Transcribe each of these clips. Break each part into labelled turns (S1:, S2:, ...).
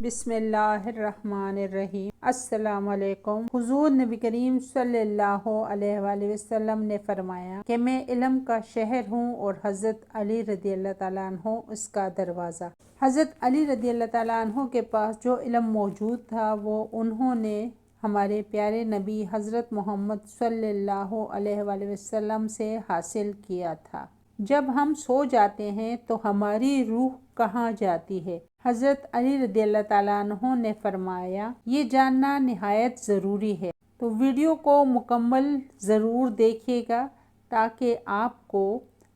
S1: بسم اللہ الرحمن الرحیم۔ السلام علیکم۔ حضور نبی کریم صلی اللہ علیہ وآلہ وسلم نے فرمایا کہ میں علم کا شہر ہوں اور حضرت علی رضی اللہ تعالیٰ عنہ اس کا دروازہ۔ حضرت علی رضی اللہ تعالیٰ عنہ کے پاس جو علم موجود تھا وہ انہوں نے ہمارے پیارے نبی حضرت محمد صلی اللہ علیہ وآلہ وسلم سے حاصل کیا تھا۔ جب ہم سو جاتے ہیں تو ہماری روح کہاں جاتی ہے؟ حضرت علی رضی اللہ تعالیٰ عنہ نے فرمایا یہ جاننا نہایت ضروری ہے، تو ویڈیو کو مکمل ضرور دیکھیے گا تاکہ آپ کو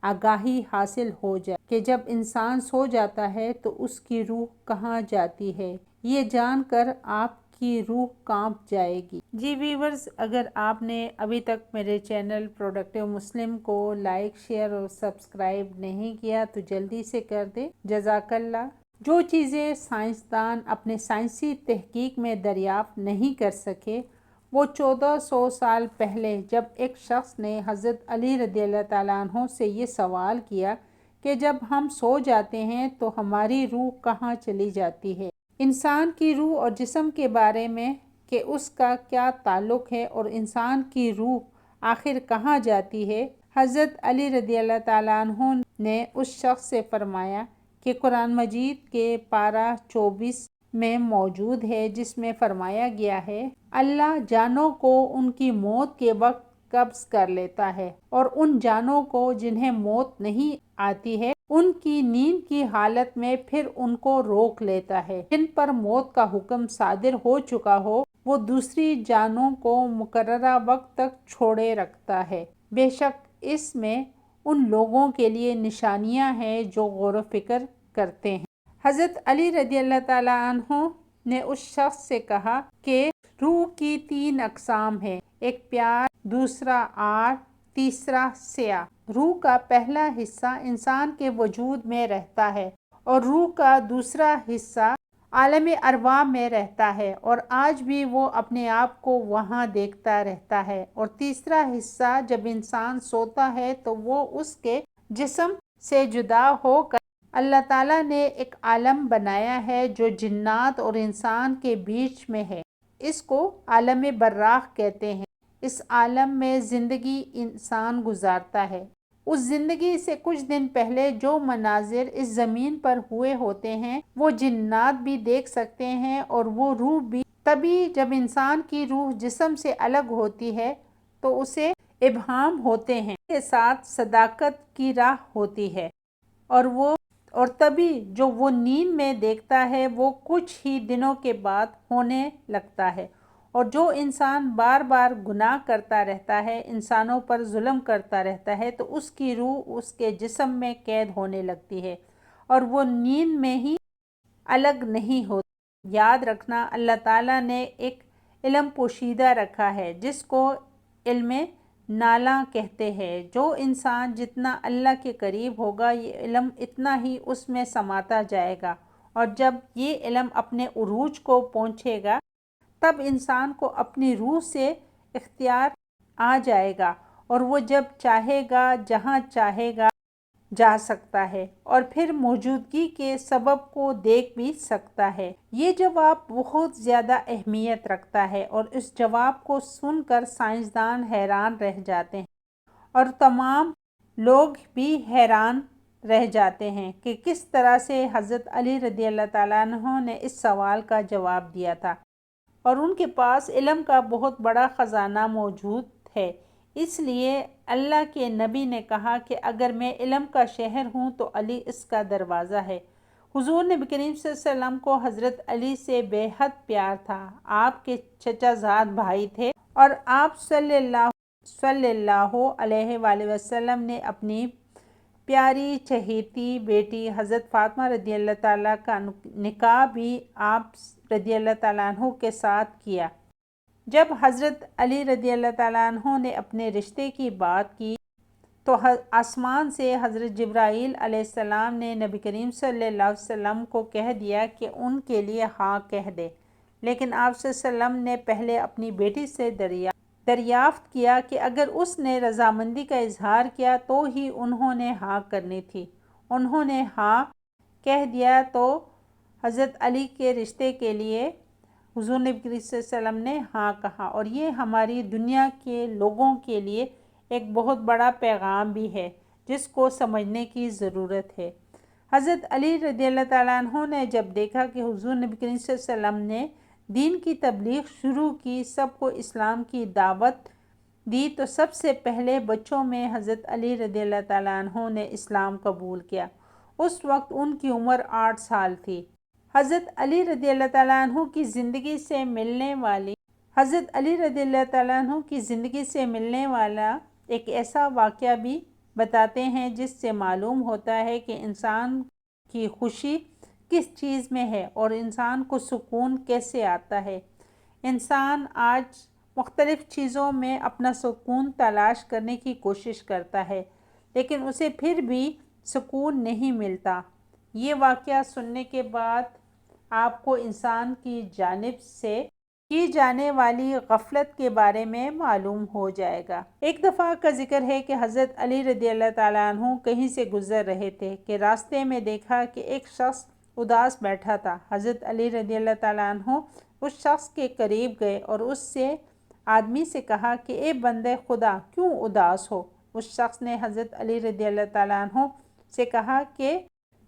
S1: آگاہی حاصل ہو جائے کہ جب انسان سو جاتا ہے تو اس کی روح کہاں جاتی ہے۔ یہ جان کر آپ کی روح کانپ جائے گی۔ جی ویورز، اگر آپ نے ابھی تک میرے چینل پروڈکٹیو مسلم کو لائک، شیئر اور سبسکرائب نہیں کیا تو جلدی سے کر دیں، جزاک اللہ۔ جو چیزیں سائنسدان اپنے سائنسی تحقیق میں دریافت نہیں کر سکے، وہ 1400 سال پہلے جب ایک شخص نے حضرت علی رضی اللہ تعالیٰ عنہ سے یہ سوال کیا کہ جب ہم سو جاتے ہیں تو ہماری روح کہاں چلی جاتی ہے، انسان کی روح اور جسم کے بارے میں کہ اس کا کیا تعلق ہے اور انسان کی روح آخر کہاں جاتی ہے، حضرت علی رضی اللہ تعالیٰ عنہ نے اس شخص سے فرمایا کہ قرآن مجید کے پارہ 24 میں موجود ہے، جس میں فرمایا گیا ہے اللہ جانوں کو ان کی موت کے وقت قبض کر لیتا ہے اور ان جانوں کو جنہیں موت نہیں آتی ہے ان کی نیند کی حالت میں پھر ان کو روک لیتا ہے۔ جن پر موت کا حکم صادر ہو چکا ہو وہ دوسری جانوں کو مقررہ وقت تک چھوڑے رکھتا ہے۔ بے شک اس میں ان لوگوں کے لیے نشانیاں ہیں جو غور و فکر کرتے ہیں۔ حضرت علی رضی اللہ تعالیٰ عنہ نے اس شخص سے کہا کہ روح کی 3 اقسام ہیں، ایک پیار، دوسرا آر، تیسرا سیاہ۔ روح کا پہلا حصہ انسان کے وجود میں رہتا ہے اور روح کا دوسرا حصہ عالم ارواح میں رہتا ہے اور آج بھی وہ اپنے آپ کو وہاں دیکھتا رہتا ہے، اور تیسرا حصہ جب انسان سوتا ہے تو وہ اس کے جسم سے جدا ہو کر اللہ تعالیٰ نے ایک عالم بنایا ہے جو جنات اور انسان کے بیچ میں ہے، اس کو عالم براق کہتے ہیں۔ اس عالم میں زندگی انسان گزارتا ہے۔ اس زندگی سے کچھ دن پہلے جو مناظر اس زمین پر ہوئے ہوتے ہیں وہ جنات بھی دیکھ سکتے ہیں اور وہ روح بھی، تبھی جب انسان کی روح جسم سے الگ ہوتی ہے تو اسے ابہام ہوتے ہیں، کے ساتھ صداقت کی راہ ہوتی ہے اور تبھی جو وہ نیند میں دیکھتا ہے وہ کچھ ہی دنوں کے بعد ہونے لگتا ہے، اور جو انسان بار بار گناہ کرتا رہتا ہے، انسانوں پر ظلم کرتا رہتا ہے، تو اس کی روح اس کے جسم میں قید ہونے لگتی ہے اور وہ نیند میں ہی الگ نہیں ہوتی۔ یاد رکھنا اللہ تعالیٰ نے ایک علم پوشیدہ رکھا ہے جس کو علم نالا کہتے ہیں۔ جو انسان جتنا اللہ کے قریب ہوگا یہ علم اتنا ہی اس میں سماتا جائے گا، اور جب یہ علم اپنے عروج کو پہنچے گا تب انسان کو اپنی روح سے اختیار آ جائے گا اور وہ جب چاہے گا جہاں چاہے گا جا سکتا ہے اور پھر موجودگی کے سبب کو دیکھ بھی سکتا ہے۔ یہ جواب بہت زیادہ اہمیت رکھتا ہے اور اس جواب کو سن کر سائنسدان حیران رہ جاتے ہیں اور تمام لوگ بھی حیران رہ جاتے ہیں کہ کس طرح سے حضرت علی رضی اللہ تعالیٰ عنہ نے اس سوال کا جواب دیا تھا، اور ان کے پاس علم کا بہت بڑا خزانہ موجود ہے۔ اس لیے اللہ کے نبی نے کہا کہ اگر میں علم کا شہر ہوں تو علی اس کا دروازہ ہے۔ حضور نبی کریم صلی اللہ علیہ وسلم کو حضرت علی سے بے حد پیار تھا۔ آپ کے چچا زاد بھائی تھے اور آپ صلی اللہ علیہ وآلہ وسلم نے اپنی پیاری چہیتی بیٹی حضرت فاطمہ رضی اللہ تعالیٰ کا نکاح بھی آپ رضی اللہ تعالیٰ عنہ کے ساتھ کیا۔ جب حضرت علی رضی اللہ تعالیٰ عنہ نے اپنے رشتے کی بات کی تو آسمان سے حضرت جبرائیل علیہ السلام نے نبی کریم صلی اللہ علیہ وسلم کو کہہ دیا کہ ان کے لیے ہاں کہہ دے، لیکن آپ صلی اللہ علیہ وسلم نے پہلے اپنی بیٹی سے دریافت کیا کہ اگر اس نے رضامندی کا اظہار کیا تو ہی انہوں نے ہاں کرنی تھی۔ انہوں نے ہاں کہہ دیا تو حضرت علی کے رشتے کے لیے حضور نبی کریم صلی اللہ علیہ وسلم نے ہاں کہا، اور یہ ہماری دنیا کے لوگوں کے لیے ایک بہت بڑا پیغام بھی ہے جس کو سمجھنے کی ضرورت ہے۔ حضرت علی رضی اللہ تعالیٰ عنہ نے جب دیکھا کہ حضور نبی کریم صلی اللہ علیہ وسلم نے دین کی تبلیغ شروع کی، سب کو اسلام کی دعوت دی، تو سب سے پہلے بچوں میں حضرت علی رضی اللہ تعالیٰ عنہ نے اسلام قبول کیا۔ اس وقت ان کی عمر 8 سال تھی۔ حضرت علی رضی اللہ تعالیٰ عنہ کی زندگی سے ملنے والا ایک ایسا واقعہ بھی بتاتے ہیں جس سے معلوم ہوتا ہے کہ انسان کی خوشی کس چیز میں ہے اور انسان کو سکون کیسے آتا ہے۔ انسان آج مختلف چیزوں میں اپنا سکون تلاش کرنے کی کوشش کرتا ہے، لیکن اسے پھر بھی سکون نہیں ملتا۔ یہ واقعہ سننے کے بعد آپ کو انسان کی جانب سے کی جانے والی غفلت کے بارے میں معلوم ہو جائے گا۔ ایک دفعہ کا ذکر ہے کہ حضرت علی رضی اللہ تعالیٰ عنہ کہیں سے گزر رہے تھے کہ راستے میں دیکھا کہ ایک شخص اداس بیٹھا تھا۔ حضرت علی رضی اللہ تعالیٰ عنہ اس شخص کے قریب گئے اور اس آدمی سے کہا کہ اے بندے خدا، کیوں اداس ہو؟ اس شخص نے حضرت علی رضی اللہ تعالیٰ عنہ سے کہا کہ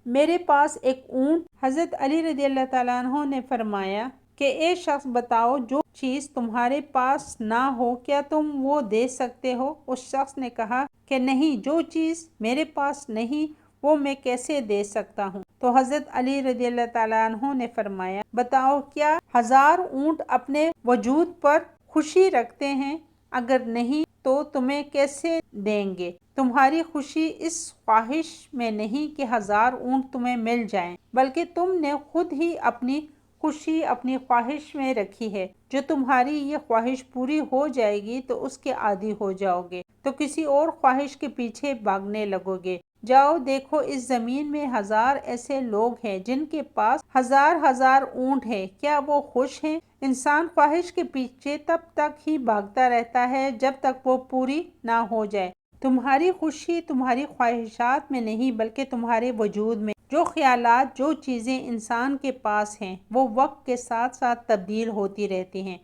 S1: میرے پاس ایک اونٹ۔ حضرت علی رضی اللہ تعالیٰ عنہ نے فرمایا کہ اے شخص بتاؤ، جو چیز تمہارے پاس نہ ہو کیا تم وہ دے سکتے ہو؟ اس شخص نے کہا کہ نہیں، جو چیز میرے پاس نہیں وہ میں کیسے دے سکتا ہوں؟ تو حضرت علی رضی اللہ تعالیٰ عنہ نے فرمایا، بتاؤ کیا 1000 اونٹ اپنے وجود پر خوشی رکھتے ہیں؟ اگر نہیں تو تمہیں کیسے دیں گے؟ تمہاری خوشی اس خواہش میں نہیں کہ 1000 اونٹ تمہیں مل جائیں، بلکہ تم نے خود ہی اپنی خوشی اپنی خواہش میں رکھی ہے۔ جو تمہاری یہ خواہش پوری ہو جائے گی تو اس کے عادی ہو جاؤ گے، تو کسی اور خواہش کے پیچھے بھاگنے لگو گے۔ جاؤ دیکھو، اس زمین میں 1000 ایسے لوگ ہیں جن کے پاس 1000 اونٹ ہیں، کیا وہ خوش ہیں؟ انسان خواہش کے پیچھے تب تک ہی بھاگتا رہتا ہے جب تک وہ پوری نہ ہو جائے۔ تمہاری خوشی تمہاری خواہشات میں نہیں بلکہ تمہارے وجود میں۔ جو خیالات، جو چیزیں انسان کے پاس ہیں وہ وقت کے ساتھ ساتھ تبدیل ہوتی رہتی ہیں۔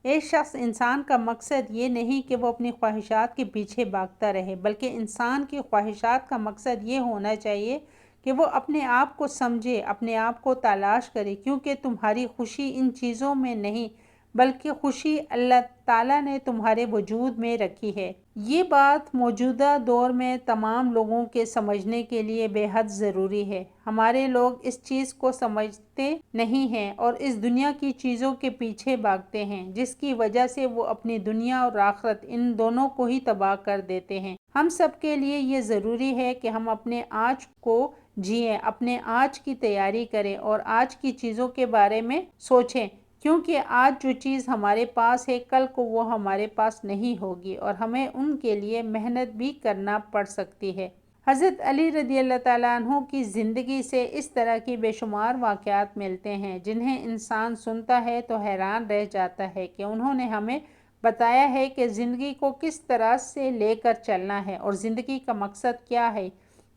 S1: ایک شخص انسان کا مقصد یہ نہیں کہ وہ اپنی خواہشات کے پیچھے بھاگتا رہے، بلکہ انسان کی خواہشات کا مقصد یہ ہونا چاہیے کہ وہ اپنے آپ کو سمجھے، اپنے آپ کو تلاش کرے، کیونکہ تمہاری خوشی ان چیزوں میں نہیں بلکہ خوشی اللہ تعالیٰ نے تمہارے وجود میں رکھی ہے۔ یہ بات موجودہ دور میں تمام لوگوں کے سمجھنے کے لیے بے حد ضروری ہے۔ ہمارے لوگ اس چیز کو سمجھتے نہیں ہیں اور اس دنیا کی چیزوں کے پیچھے بھاگتے ہیں، جس کی وجہ سے وہ اپنی دنیا اور آخرت ان دونوں کو ہی تباہ کر دیتے ہیں۔ ہم سب کے لیے یہ ضروری ہے کہ ہم اپنے آج کو جئیں، اپنے آج کی تیاری کریں اور آج کی چیزوں کے بارے میں سوچیں، کیونکہ آج جو چیز ہمارے پاس ہے کل کو وہ ہمارے پاس نہیں ہوگی اور ہمیں ان کے لیے محنت بھی کرنا پڑ سکتی ہے۔ حضرت علی رضی اللہ تعالیٰ عنہ کی زندگی سے اس طرح کی بے شمار واقعات ملتے ہیں جنہیں انسان سنتا ہے تو حیران رہ جاتا ہے کہ انہوں نے ہمیں بتایا ہے کہ زندگی کو کس طرح سے لے کر چلنا ہے اور زندگی کا مقصد کیا ہے۔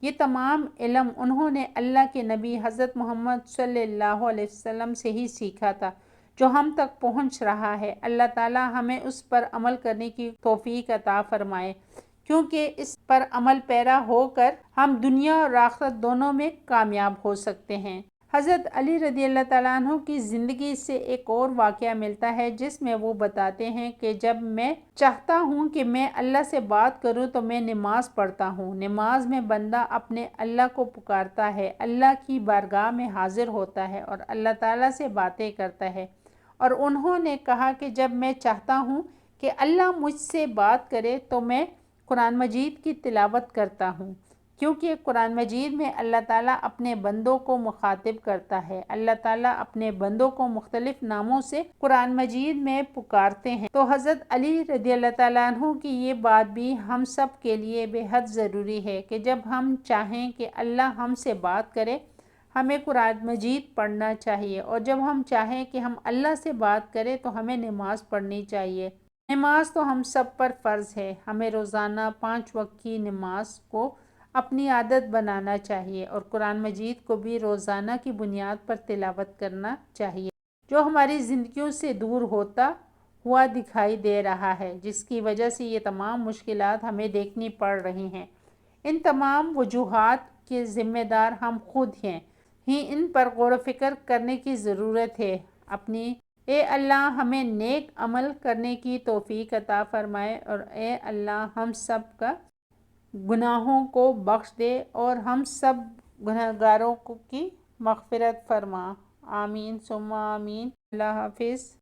S1: یہ تمام علم انہوں نے اللہ کے نبی حضرت محمد صلی اللہ علیہ وسلم سے ہی سیکھا تھا، جو ہم تک پہنچ رہا ہے۔ اللہ تعالیٰ ہمیں اس پر عمل کرنے کی توفیق عطا فرمائے، کیونکہ اس پر عمل پیرا ہو کر ہم دنیا اور آخرت دونوں میں کامیاب ہو سکتے ہیں۔ حضرت علی رضی اللہ تعالیٰ عنہ کی زندگی سے ایک اور واقعہ ملتا ہے جس میں وہ بتاتے ہیں کہ جب میں چاہتا ہوں کہ میں اللہ سے بات کروں تو میں نماز پڑھتا ہوں۔ نماز میں بندہ اپنے اللہ کو پکارتا ہے، اللہ کی بارگاہ میں حاضر ہوتا ہے اور اللہ تعالیٰ سے باتیں کرتا ہے۔ اور انہوں نے کہا کہ جب میں چاہتا ہوں کہ اللہ مجھ سے بات کرے تو میں قرآن مجید کی تلاوت کرتا ہوں، کیونکہ قرآن مجید میں اللہ تعالیٰ اپنے بندوں کو مخاطب کرتا ہے۔ اللہ تعالیٰ اپنے بندوں کو مختلف ناموں سے قرآن مجید میں پکارتے ہیں۔ تو حضرت علی رضی اللہ تعالیٰ عنہ کی یہ بات بھی ہم سب کے لیے بے حد ضروری ہے کہ جب ہم چاہیں کہ اللہ ہم سے بات کرے، ہمیں قرآن مجید پڑھنا چاہیے، اور جب ہم چاہیں کہ ہم اللہ سے بات کریں تو ہمیں نماز پڑھنی چاہیے۔ نماز تو ہم سب پر فرض ہے۔ ہمیں روزانہ 5 وقت کی نماز کو اپنی عادت بنانا چاہیے اور قرآن مجید کو بھی روزانہ کی بنیاد پر تلاوت کرنا چاہیے، جو ہماری زندگیوں سے دور ہوتا ہوا دکھائی دے رہا ہے، جس کی وجہ سے یہ تمام مشکلات ہمیں دیکھنی پڑ رہی ہیں۔ ان تمام وجوہات کے ذمہ دار ہم خود ہیں، ان پر غور و فکر کرنے کی ضرورت ہے۔ اے اللہ ہمیں نیک عمل کرنے کی توفیق عطا فرمائے، اور اے اللہ ہم سب کا گناہوں کو بخش دے اور ہم سب گنہگاروں کی مغفرت فرما۔ آمین ثم آمین۔ اللہ حافظ۔